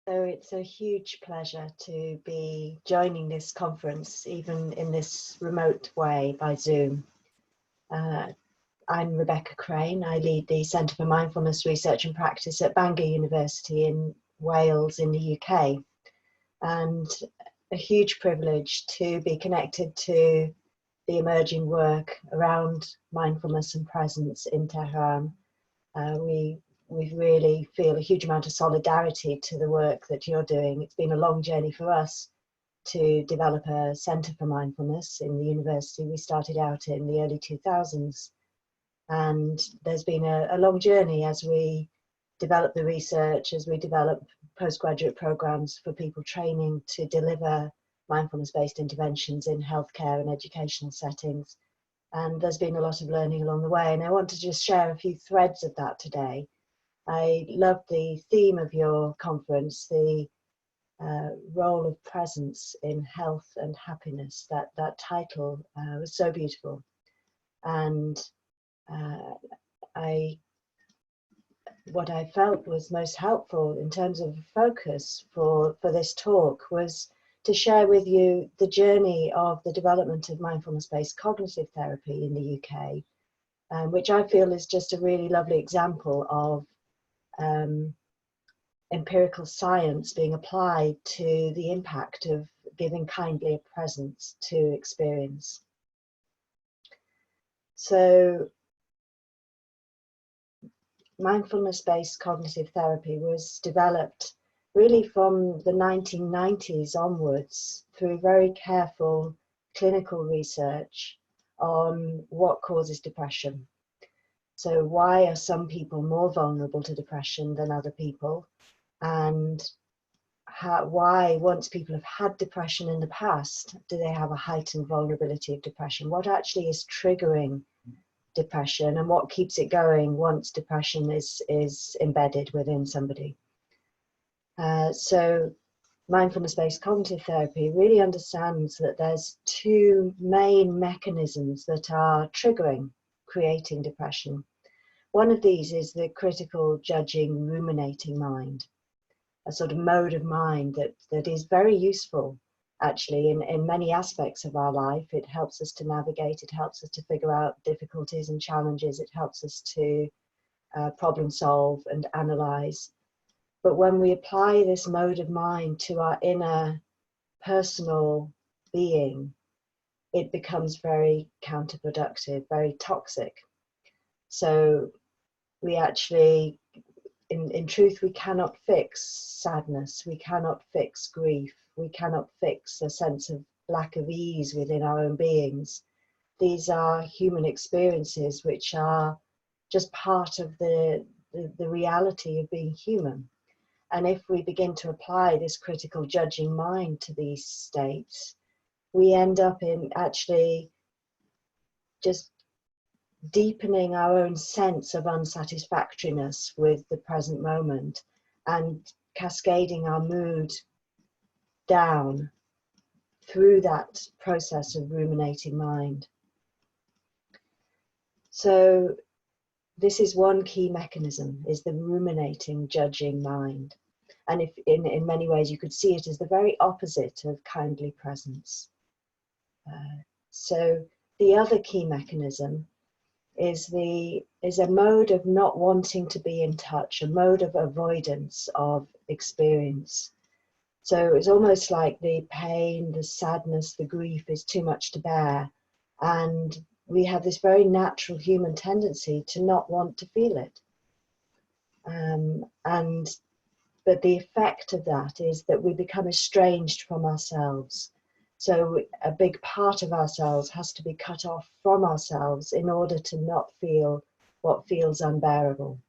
So it's a huge pleasure to be joining this conference, even in this remote way by Zoom. I'm Rebecca Crane. I lead the Centre for Mindfulness Research and Practice at Bangor University in Wales in the UK. And a huge privilege to be connected to the emerging work around mindfulness and presence in Tehran. We really feel a huge amount of solidarity to the work that you're doing. It's been a long journey for us to develop a Centre for Mindfulness in the university. We started out in the early 2000s, and there's been a long journey as we develop the research, as we develop postgraduate programs for people training to deliver mindfulness-based interventions in healthcare and educational settings. And there's been a lot of learning along the way, and I want to just share a few threads of that today. I love the theme of your conference, the role of presence in health and happiness. That title was so beautiful. And what I felt was most helpful in terms of focus for this talk was to share with you the journey of the development of mindfulness-based cognitive therapy in the UK, which I feel is just a really lovely example of empirical science being applied to the impact of giving kindly a presence to experience. So mindfulness-based cognitive therapy was developed really from the 1990s onwards through very careful clinical research on what causes depression. So why are some people more vulnerable to depression than other people? And why, once people have had depression in the past, do they have a heightened vulnerability of depression? What actually is triggering depression, and what keeps it going once depression is embedded within somebody? So mindfulness-based cognitive therapy really understands that there's two main mechanisms that are creating depression. One of these is the critical, judging, ruminating mind, a sort of mode of mind that is very useful actually in many aspects of our life. It helps us to navigate, it helps us to figure out difficulties and challenges, it helps us to problem solve and analyze. But when we apply this mode of mind to our inner personal being, it becomes very counterproductive, very toxic. So we actually, in truth, we cannot fix sadness, we cannot fix grief, we cannot fix a sense of lack of ease within our own beings. These are human experiences which are just part of the reality of being human. And if we begin to apply this critical judging mind to these states, we end up in actually just deepening our own sense of unsatisfactoriness with the present moment and cascading our mood down through that process of ruminating mind. So this is one key mechanism, is the ruminating, judging mind. And if in many ways you could see it as the very opposite of kindly presence. So the other key mechanism is a mode of not wanting to be in touch, a mode of avoidance of experience. So it's almost like the pain, the sadness, the grief is too much to bear, and we have this very natural human tendency to not want to feel it. But the effect of that is that we become estranged from ourselves. So a big part of ourselves has to be cut off from ourselves in order to not feel what feels unbearable.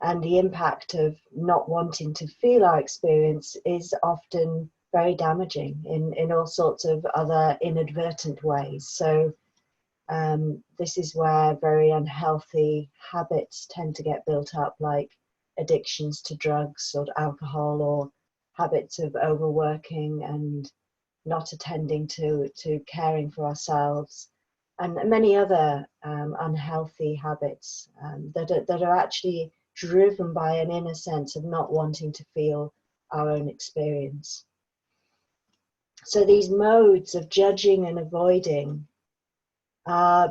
And the impact of not wanting to feel our experience is often very damaging in all sorts of other inadvertent ways. So this is where very unhealthy habits tend to get built up, like addictions to drugs or alcohol, or habits of overworking and not attending to caring for ourselves, and many other unhealthy habits that are actually driven by an inner sense of not wanting to feel our own experience. So these modes of judging and avoiding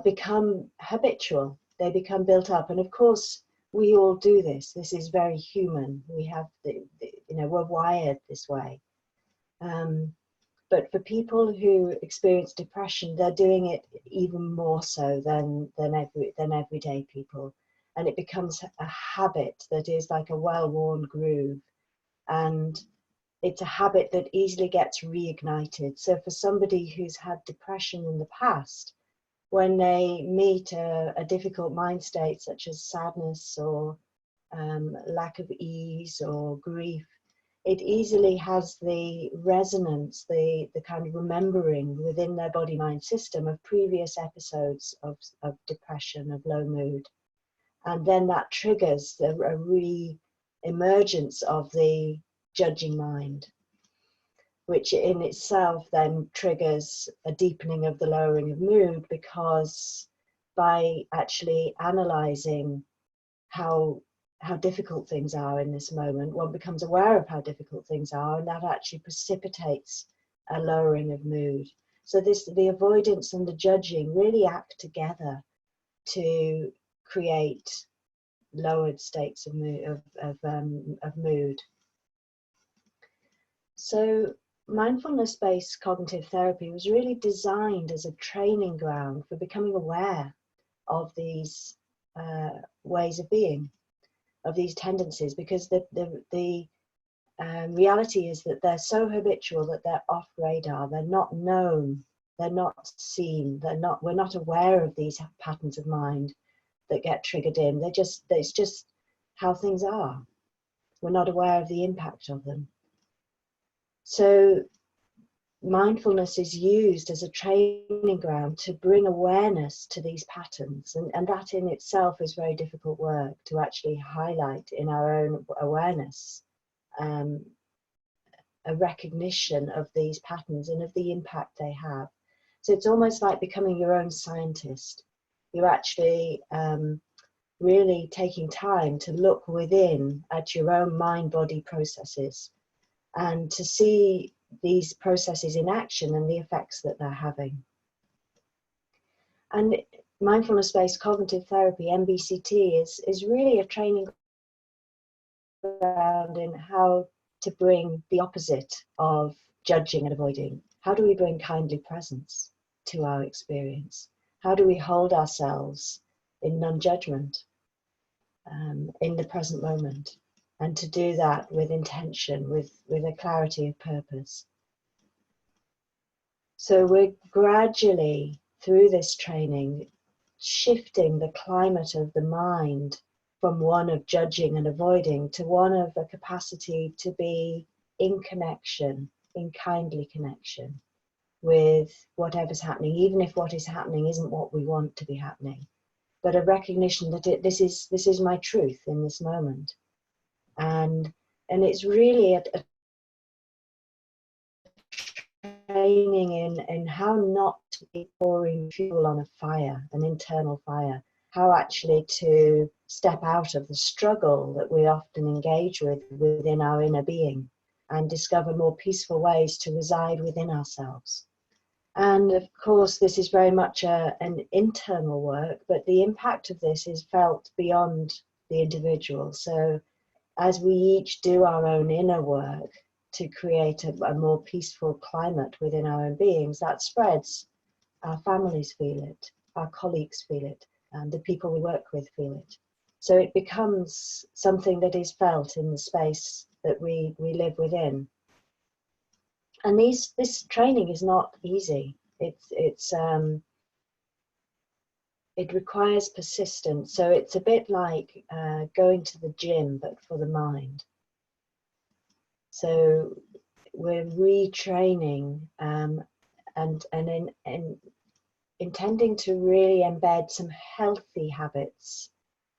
become habitual. They become built up. And of course, we all do this. This is very human. We have, we're wired this way. But for people who experience depression, they're doing it even more so than everyday people. And it becomes a habit that is like a well-worn groove. And it's a habit that easily gets reignited. So for somebody who's had depression in the past, when they meet a difficult mind state such as sadness or lack of ease or grief, it easily has the resonance, the kind of remembering within their body-mind system of previous episodes of depression, of low mood. And then that triggers a re-emergence of the judging mind, which in itself then triggers a deepening of the lowering of mood, because by actually analysing how difficult things are in this moment, one becomes aware of how difficult things are, and that actually precipitates a lowering of mood. So the avoidance and the judging really act together to create lowered states of mood. So mindfulness-based cognitive therapy was really designed as a training ground for becoming aware of these ways of being, of these tendencies, because the reality is that they're so habitual that they're off radar. They're not known, they're not seen, we're not aware of these patterns of mind that get triggered in. It's just how things are. We're not aware of the impact of them. So mindfulness is used as a training ground to bring awareness to these patterns, and that in itself is very difficult work to actually highlight in our own awareness, a recognition of these patterns and of the impact they have. So it's almost like becoming your own scientist. You're actually really taking time to look within at your own mind-body processes and to see these processes in action and the effects that they're having. And mindfulness-based cognitive therapy, MBCT, is really a training ground in how to bring the opposite of judging and avoiding. How do we bring kindly presence to our experience? How do we hold ourselves in non-judgment, in the present moment? And to do that with intention, with a clarity of purpose. So we're gradually, through this training, shifting the climate of the mind from one of judging and avoiding to one of a capacity to be in connection, in kindly connection with whatever's happening, even if what is happening isn't what we want to be happening, but a recognition that this is my truth in this moment. And it's really a training in how not to be pouring fuel on a fire, an internal fire, how actually to step out of the struggle that we often engage with within our inner being and discover more peaceful ways to reside within ourselves. And of course, this is very much an internal work, but the impact of this is felt beyond the individual. So as we each do our own inner work to create a more peaceful climate within our own beings, that spreads. Our families feel it, our colleagues feel it, and the people we work with feel it. So it becomes something that is felt in the space that we live within. And this training is not easy. It requires persistence. So it's a bit like going to the gym, but for the mind. So we're retraining and intending to really embed some healthy habits,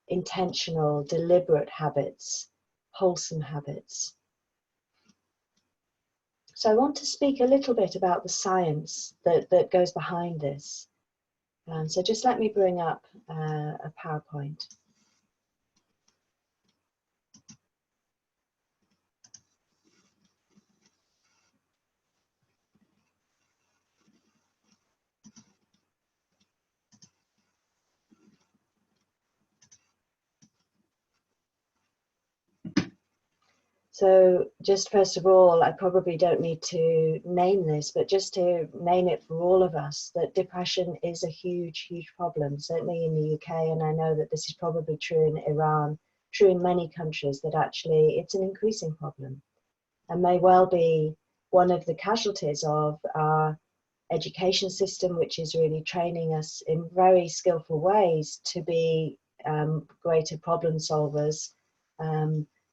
intentional, deliberate habits, wholesome habits. So I want to speak a little bit about the science that goes behind this. So just let me bring up a PowerPoint. So just first of all, I probably don't need to name this, but just to name it for all of us, that depression is a huge, huge problem, certainly in the UK, and I know that this is probably true in Iran, true in many countries, that actually it's an increasing problem and may well be one of the casualties of our education system, which is really training us in very skillful ways to be greater problem solvers.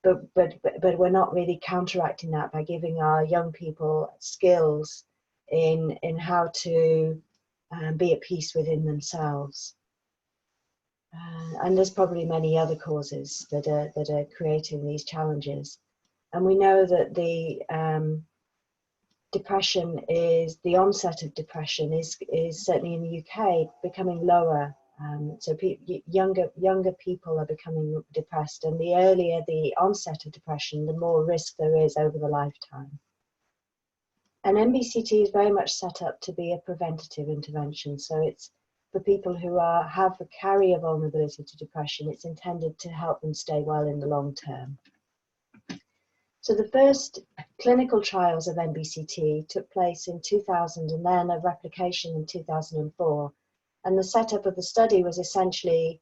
But we're not really counteracting that by giving our young people skills in how to be at peace within themselves. And there's probably many other causes that are creating these challenges. And we know that the depression is, the onset of depression is certainly in the UK becoming lower. So younger people are becoming depressed, and the earlier the onset of depression, the more risk there is over the lifetime. And MBCT is very much set up to be a preventative intervention. So it's for people who have a carrier vulnerability to depression. It's intended to help them stay well in the long term. So the first clinical trials of MBCT took place in 2000 and then a replication in 2004. And the setup of the study was essentially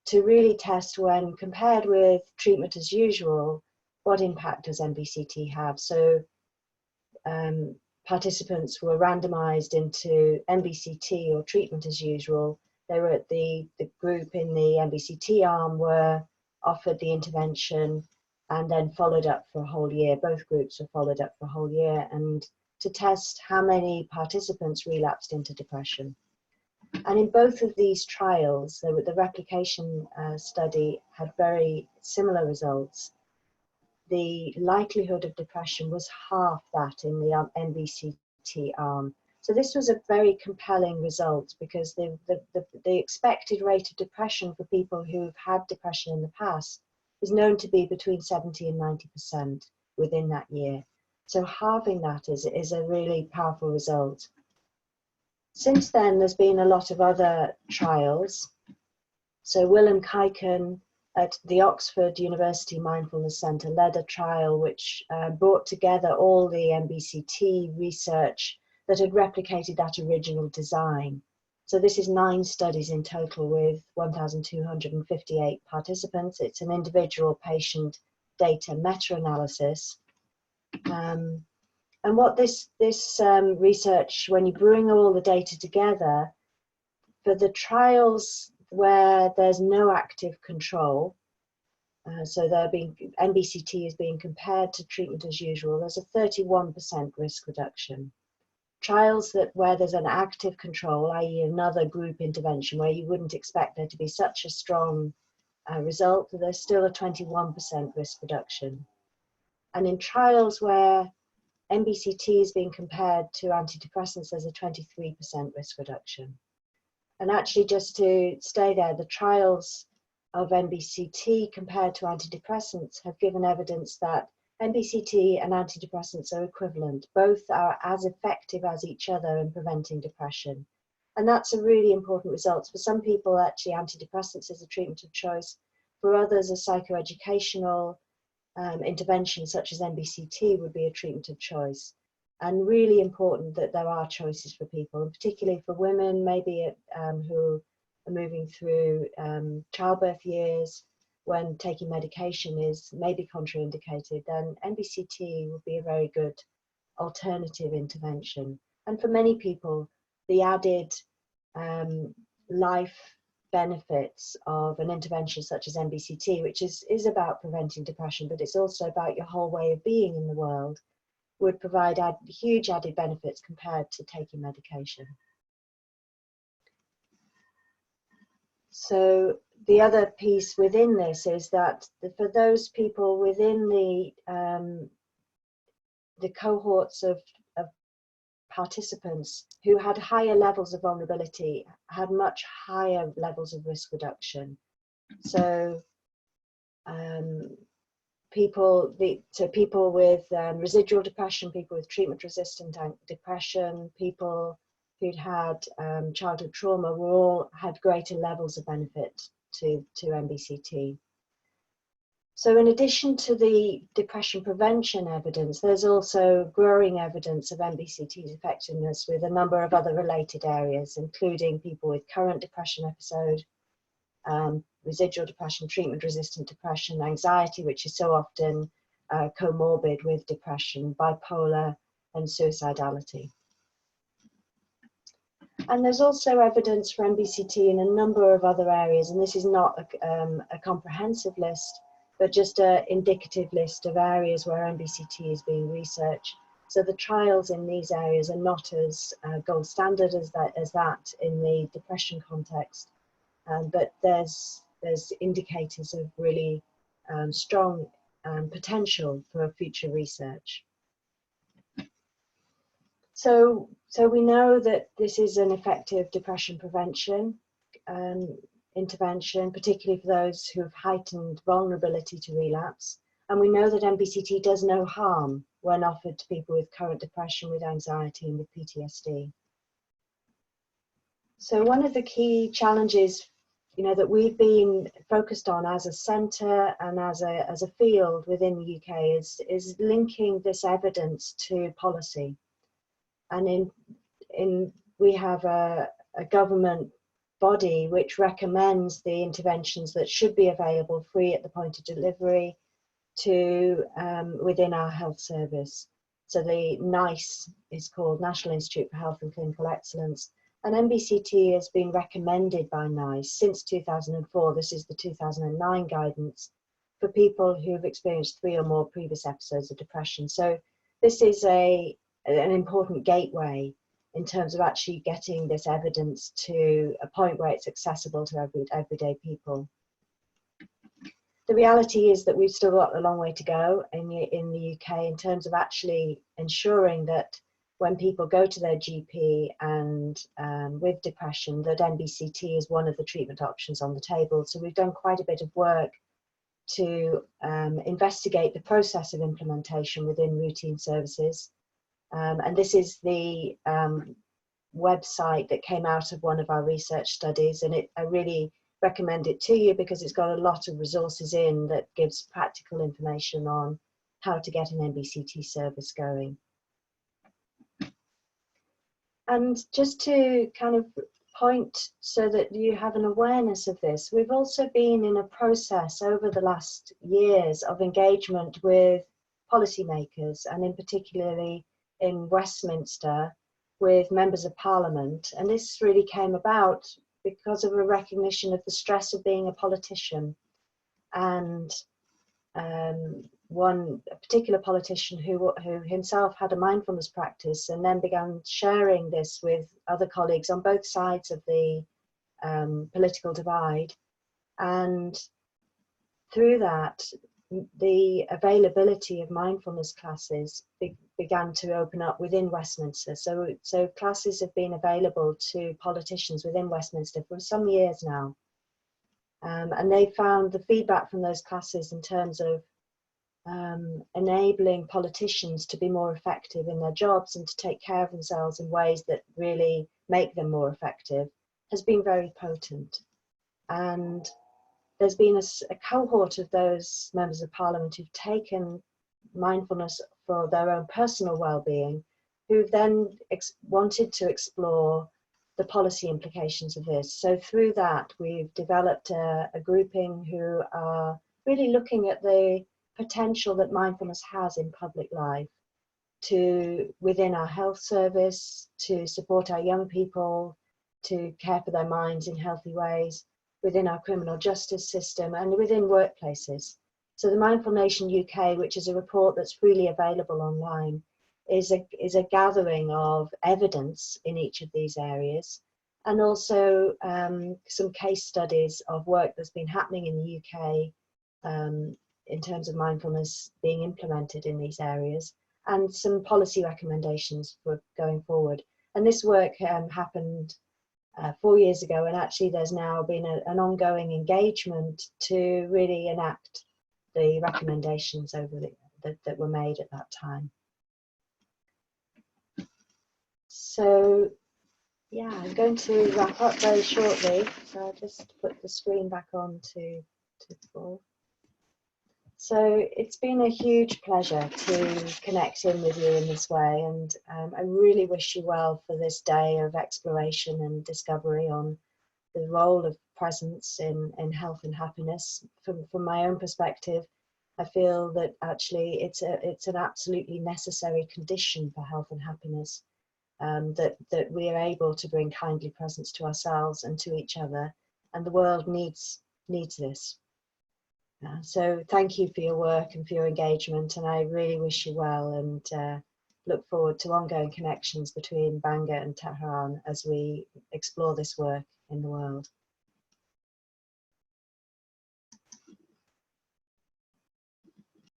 to really test, when compared with treatment as usual, what impact does MBCT have? So participants were randomized into MBCT or treatment as usual. They were at the group in the MBCT arm were offered the intervention and then followed up for a whole year. Both groups were followed up for a whole year, and to test how many participants relapsed into depression. And in both of these trials, the replication study had very similar results. The likelihood of depression was half that in the MBCT arm. So this was a very compelling result, because the expected rate of depression for people who've had depression in the past is known to be between 70 and 90% within that year. So halving that is a really powerful result. Since then, there's been a lot of other trials. So Willem Kijken at the Oxford University Mindfulness Centre led a trial which brought together all the MBCT research that had replicated that original design. So this is 9 studies in total with 1,258 participants. It's an individual patient data meta-analysis. And what this research, when you bring all the data together, for the trials where there's no active control, so MBCT is being compared to treatment as usual, there's a 31% risk reduction. Trials where there's an active control, i.e. another group intervention where you wouldn't expect there to be such a strong result, there's still a 21% risk reduction. And in trials where MBCT is being compared to antidepressants, there's a 23% risk reduction. And actually, just to stay there, the trials of MBCT compared to antidepressants have given evidence that MBCT and antidepressants are equivalent. Both are as effective as each other in preventing depression. And that's a really important result. For some people, actually, antidepressants is a treatment of choice. For others, a psychoeducational intervention such as MBCT would be a treatment of choice. And really important that there are choices for people, and particularly for women, maybe who are moving through childbirth years, when taking medication is maybe contraindicated, then MBCT would be a very good alternative intervention. And for many people, the added life benefits of an intervention such as MBCT, which is about preventing depression, but it's also about your whole way of being in the world, would provide huge added benefits compared to taking medication. So the other piece within this is that for those people within the cohorts of participants who had higher levels of vulnerability had much higher levels of risk reduction. So people with residual depression, people with treatment-resistant depression, people who'd had childhood trauma all had greater levels of benefit to MBCT. So in addition to the depression prevention evidence, there's also growing evidence of MBCT's effectiveness with a number of other related areas, including people with current depression episode, residual depression, treatment-resistant depression, anxiety, which is so often comorbid with depression, bipolar, and suicidality. And there's also evidence for MBCT in a number of other areas, and this is not a comprehensive list, but just an indicative list of areas where MBCT is being researched. So the trials in these areas are not as gold standard as that in the depression context, but there's indicators of really strong potential for future research. So we know that this is an effective depression prevention intervention, particularly for those who have heightened vulnerability to relapse. And we know that MBCT does no harm when offered to people with current depression, with anxiety, and with PTSD. So one of the key challenges, that we've been focused on as a centre and as a field within the UK is linking this evidence to policy. And we have a government body which recommends the interventions that should be available free at the point of delivery to within our health service. So the NICE is called National Institute for Health and Clinical Excellence, and MBCT has been recommended by NICE since 2004. This is the 2009 guidance for people who've experienced 3 or more previous episodes of depression. So this is an important gateway in terms of actually getting this evidence to a point where it's accessible to everyday people. The reality is that we've still got a long way to go in the UK in terms of actually ensuring that when people go to their GP and with depression, that MBCT is one of the treatment options on the table. So we've done quite a bit of work to investigate the process of implementation within routine services. And this is the website that came out of one of our research studies, and I really recommend it to you because it's got a lot of resources in that gives practical information on how to get an MBCT service going. And just to kind of point so that you have an awareness of this, we've also been in a process over the last years of engagement with policymakers, and in particularly in Westminster with members of Parliament. And this really came about because of a recognition of the stress of being a politician. And one particular politician who himself had a mindfulness practice and then began sharing this with other colleagues on both sides of the political divide. And through that, the availability of mindfulness classes began to open up within Westminster. So classes have been available to politicians within Westminster for some years now. And they found the feedback from those classes in terms of enabling politicians to be more effective in their jobs and to take care of themselves in ways that really make them more effective has been very potent. And there's been a cohort of those members of Parliament who've taken mindfulness for their own personal well-being, who've then wanted to explore the policy implications of this. So through that, we've developed a grouping who are really looking at the potential that mindfulness has in public life within our health service, to support our young people, to care for their minds in healthy ways, within our criminal justice system and within workplaces. So the Mindful Nation UK, which is a report that's freely available online, is a gathering of evidence in each of these areas, and also some case studies of work that's been happening in the UK in terms of mindfulness being implemented in these areas, and some policy recommendations for going forward. And this work happened 4 years ago, and actually there's now been an ongoing engagement to really enact the recommendations that were made at that time. So yeah, I'm going to wrap up very shortly, so I'll just put the screen back on to full. So it's been a huge pleasure to connect in with you in this way, and I really wish you well for this day of exploration and discovery on the role of presence in health and happiness. From my own perspective, I feel that actually it's an absolutely necessary condition for health and happiness, that we are able to bring kindly presence to ourselves and to each other, and the world needs this. So thank you for your work and for your engagement, and I really wish you well, and look forward to ongoing connections between Bangor and Tehran as we explore this work in the world.